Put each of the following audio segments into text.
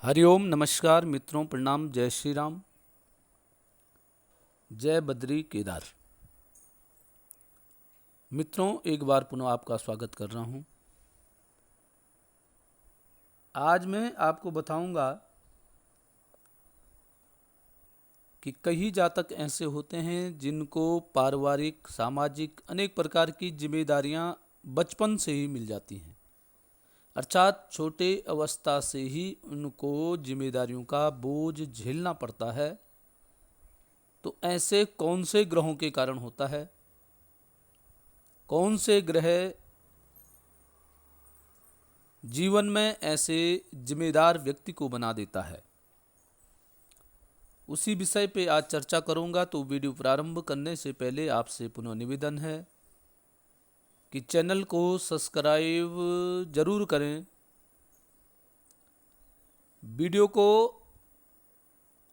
हरिओम नमस्कार मित्रों, प्रणाम। जय श्री राम, जय बद्री केदार। मित्रों, एक बार पुनः आपका स्वागत कर रहा हूं। आज मैं आपको बताऊंगा कि कई जातक ऐसे होते हैं जिनको पारिवारिक, सामाजिक अनेक प्रकार की जिम्मेदारियां बचपन से ही मिल जाती हैं। अर्थात छोटे अवस्था से ही उनको जिम्मेदारियों का बोझ झेलना पड़ता है। तो ऐसे कौन से ग्रहों के कारण होता है? कौन से ग्रह जीवन में ऐसे जिम्मेदार व्यक्ति को बना देता है, उसी विषय पे आज चर्चा करूंगा। तो वीडियो प्रारंभ करने से पहले आपसे पुनः निवेदन है कि चैनल को सब्सक्राइब जरूर करें, वीडियो को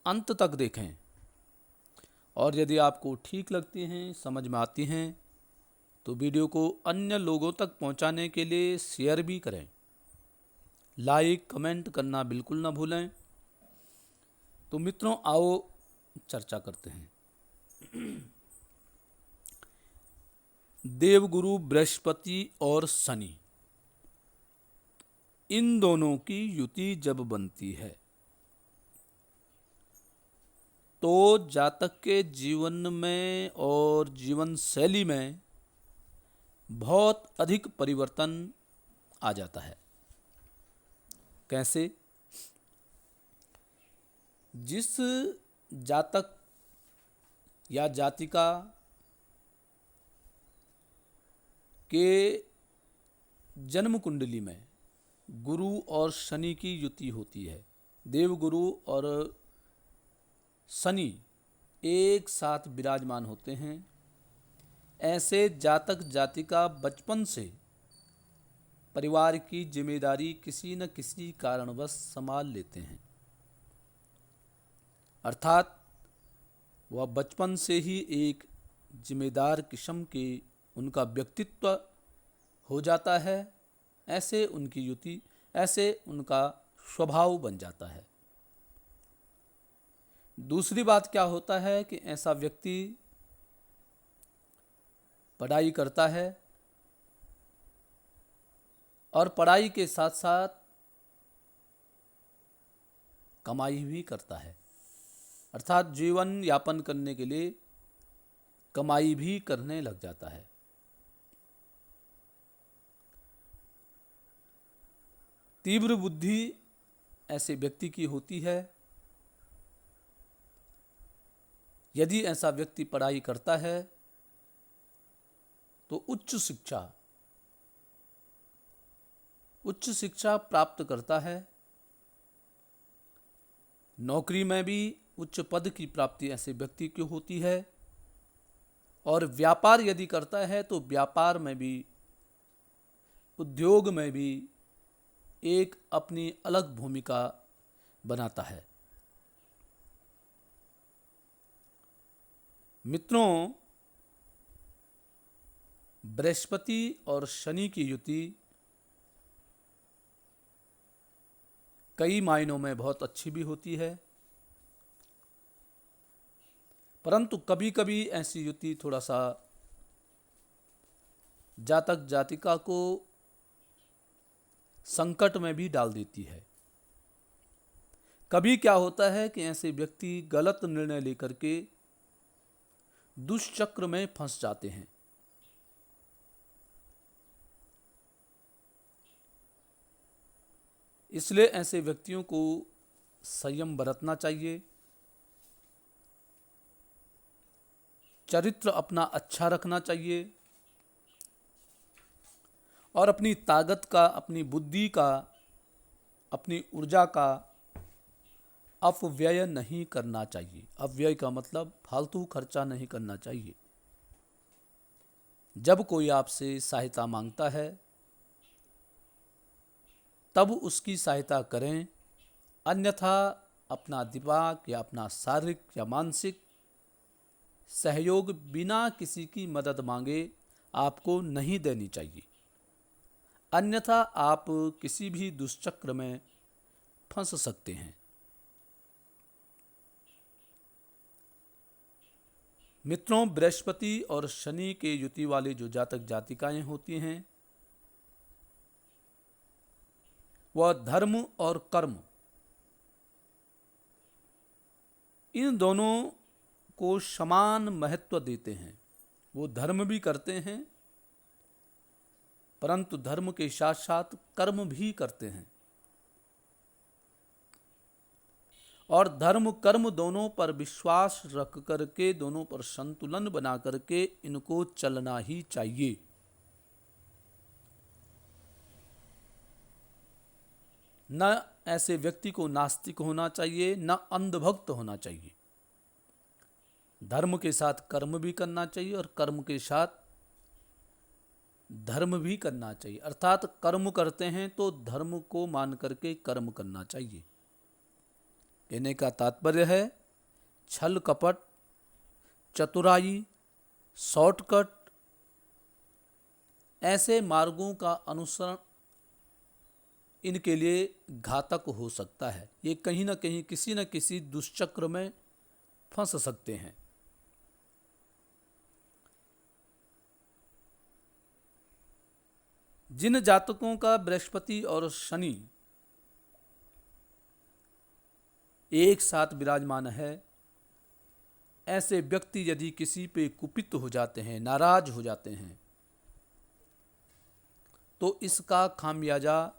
अंत तक देखें और यदि आपको ठीक लगती हैं, समझ में आती हैं, तो वीडियो को अन्य लोगों तक पहुंचाने के लिए शेयर भी करें। लाइक कमेंट करना बिल्कुल ना भूलें। तो मित्रों, आओ चर्चा करते हैं। देवगुरु बृहस्पति और शनि, इन दोनों की युति जब बनती है तो जातक के जीवन में और जीवन शैली में बहुत अधिक परिवर्तन आ जाता है। कैसे? जिस जातक या जातिका के जन्म कुंडली में गुरु और शनि की युति होती है, देवगुरु और शनि एक साथ विराजमान होते हैं, ऐसे जातक जातिका बचपन से परिवार की जिम्मेदारी किसी न किसी कारणवश संभाल लेते हैं। अर्थात वह बचपन से ही एक जिम्मेदार किस्म के उनका व्यक्तित्व हो जाता है। ऐसे उनकी युति, ऐसे उनका स्वभाव बन जाता है। दूसरी बात क्या होता है कि ऐसा व्यक्ति पढ़ाई करता है और पढ़ाई के साथ साथ कमाई भी करता है। अर्थात जीवन यापन करने के लिए कमाई भी करने लग जाता है। तीव्र बुद्धि ऐसे व्यक्ति की होती है। यदि ऐसा व्यक्ति पढ़ाई करता है तो उच्च शिक्षा प्राप्त करता है। नौकरी में भी उच्च पद की प्राप्ति ऐसे व्यक्ति की होती है और व्यापार यदि करता है तो व्यापार में भी, उद्योग में भी एक अपनी अलग भूमिका बनाता है। मित्रों, बृहस्पति और शनि की युति कई मायनों में बहुत अच्छी भी होती है, परंतु कभी कभी ऐसी युति थोड़ा सा जातक जातिका को संकट में भी डाल देती है। कभी क्या होता है कि ऐसे व्यक्ति गलत निर्णय लेकर के दुष्चक्र में फंस जाते हैं। इसलिए ऐसे व्यक्तियों को संयम बरतना चाहिए, चरित्र अपना अच्छा रखना चाहिए और अपनी ताकत का, अपनी बुद्धि का, अपनी ऊर्जा का अपव्यय नहीं करना चाहिए। अपव्यय का मतलब फालतू खर्चा नहीं करना चाहिए। जब कोई आपसे सहायता मांगता है तब उसकी सहायता करें, अन्यथा अपना दिमाग या अपना शारीरिक या मानसिक सहयोग बिना किसी की मदद मांगे आपको नहीं देनी चाहिए। अन्यथा आप किसी भी दुष्चक्र में फंस सकते हैं। मित्रों, बृहस्पति और शनि के युति वाले जो जातक जातिकाएं होती हैं, वह धर्म और कर्म इन दोनों को समान महत्व देते हैं। वो धर्म भी करते हैं, परंतु धर्म के साथ साथ कर्म भी करते हैं। और धर्म कर्म दोनों पर विश्वास रख करके, दोनों पर संतुलन बना करके इनको चलना ही चाहिए। न ऐसे व्यक्ति को नास्तिक होना चाहिए, न अंधभक्त होना चाहिए। धर्म के साथ कर्म भी करना चाहिए और कर्म के साथ धर्म भी करना चाहिए। अर्थात कर्म करते हैं तो धर्म को मान करके कर्म करना चाहिए। कहने का तात्पर्य है, छल कपट, चतुराई, शॉर्टकट, ऐसे मार्गों का अनुसरण इनके लिए घातक हो सकता है। ये कहीं ना कहीं किसी न किसी दुष्चक्र में फंस सकते हैं। जिन जातकों का बृहस्पति और शनि एक साथ विराजमान है, ऐसे व्यक्ति यदि किसी पे कुपित हो जाते हैं, नाराज हो जाते हैं, तो इसका खामियाजा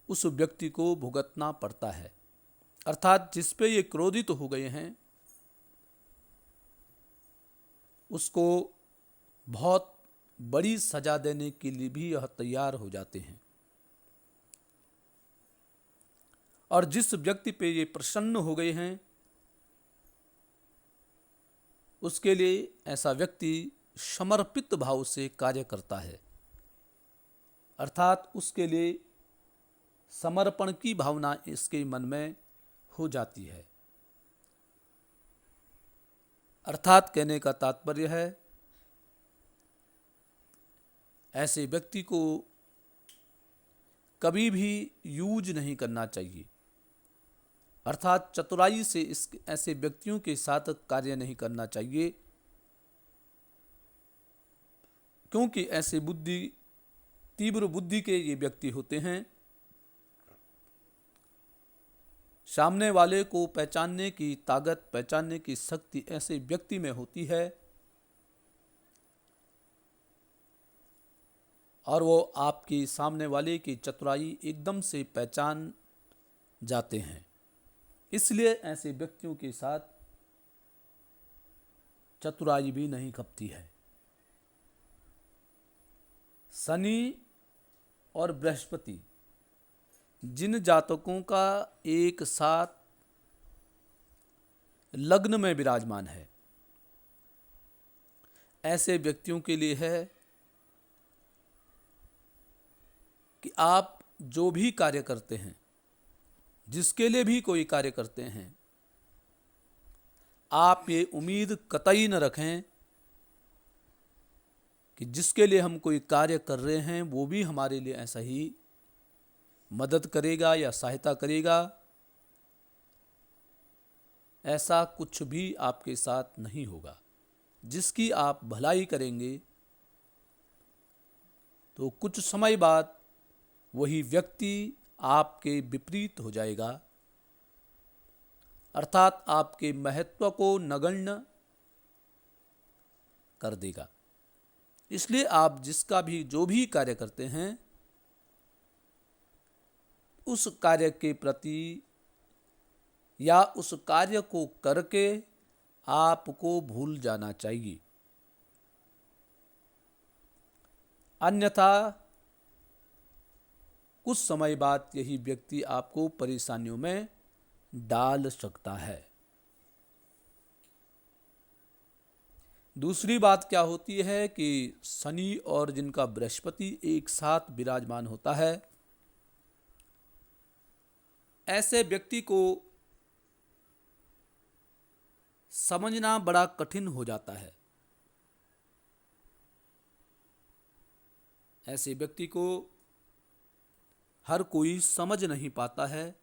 उस व्यक्ति को भुगतना पड़ता है। अर्थात जिस पे ये क्रोधित हो गए हैं, उसको बहुत बड़ी सजा देने के लिए भी यह तैयार हो जाते हैं। और जिस व्यक्ति पे ये प्रसन्न हो गए हैं, उसके लिए ऐसा व्यक्ति समर्पित भाव से कार्य करता है। अर्थात उसके लिए समर्पण की भावना इसके मन में हो जाती है। अर्थात कहने का तात्पर्य है, ऐसे व्यक्ति को कभी भी यूज नहीं करना चाहिए। अर्थात चतुराई से ऐसे व्यक्तियों के साथ कार्य नहीं करना चाहिए, क्योंकि ऐसे तीव्र बुद्धि के ये व्यक्ति होते हैं। सामने वाले को पहचानने की ताकत, पहचानने की शक्ति ऐसे व्यक्ति में होती है, और वो आपकी सामने वाले की चतुराई एकदम से पहचान जाते हैं। इसलिए ऐसे व्यक्तियों के साथ चतुराई भी नहीं खपती है। शनि और बृहस्पति जिन जातकों का एक साथ लग्न में विराजमान है, ऐसे व्यक्तियों के लिए है कि आप जो भी कार्य करते हैं, जिसके लिए भी कोई कार्य करते हैं, आप ये उम्मीद कतई न रखें कि जिसके लिए हम कोई कार्य कर रहे हैं वो भी हमारे लिए ऐसा ही मदद करेगा या सहायता करेगा। ऐसा कुछ भी आपके साथ नहीं होगा। जिसकी आप भलाई करेंगे तो कुछ समय बाद वही व्यक्ति आपके विपरीत हो जाएगा, अर्थात आपके महत्व को नगण्य कर देगा। इसलिए आप जिसका भी जो भी कार्य करते हैं, उस कार्य के प्रति या उस कार्य को करके आपको भूल जाना चाहिए। अन्यथा कुछ समय बाद यही व्यक्ति आपको परेशानियों में डाल सकता है। दूसरी बात क्या होती है कि शनि और जिनका बृहस्पति एक साथ विराजमान होता है, ऐसे व्यक्ति को समझना बड़ा कठिन हो जाता है। ऐसे व्यक्ति को हर कोई समझ नहीं पाता है।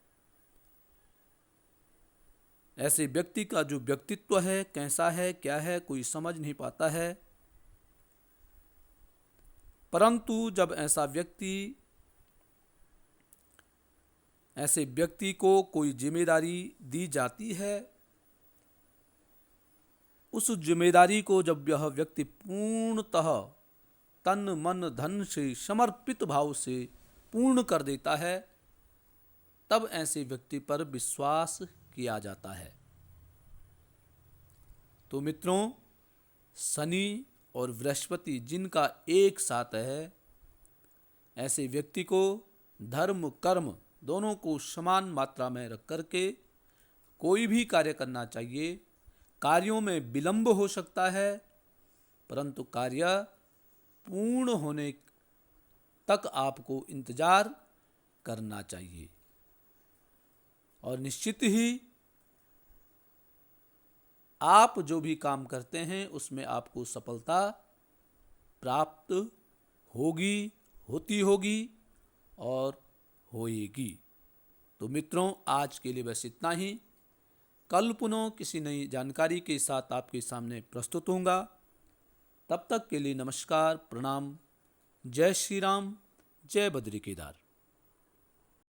ऐसे व्यक्ति का जो व्यक्तित्व है कैसा है क्या है कोई समझ नहीं पाता है। परंतु जब ऐसे व्यक्ति को कोई जिम्मेदारी दी जाती है, उस जिम्मेदारी को जब यह व्यक्ति पूर्णतः तन मन धन से समर्पित भाव से पूर्ण कर देता है, तब ऐसे व्यक्ति पर विश्वास किया जाता है। तो मित्रों, शनि और बृहस्पति जिनका एक साथ है, ऐसे व्यक्ति को धर्म कर्म दोनों को समान मात्रा में रख करके कोई भी कार्य करना चाहिए। कार्यों में विलंब हो सकता है, परंतु कार्य पूर्ण होने तक आपको इंतजार करना चाहिए और निश्चित ही आप जो भी काम करते हैं उसमें आपको सफलता प्राप्त होगी, होती होगी और होएगी। तो मित्रों, आज के लिए बस इतना ही। कल पुनः किसी नई जानकारी के साथ आपके सामने प्रस्तुत होऊंगा। तब तक के लिए नमस्कार, प्रणाम, जय श्री राम, जय बद्री केदार।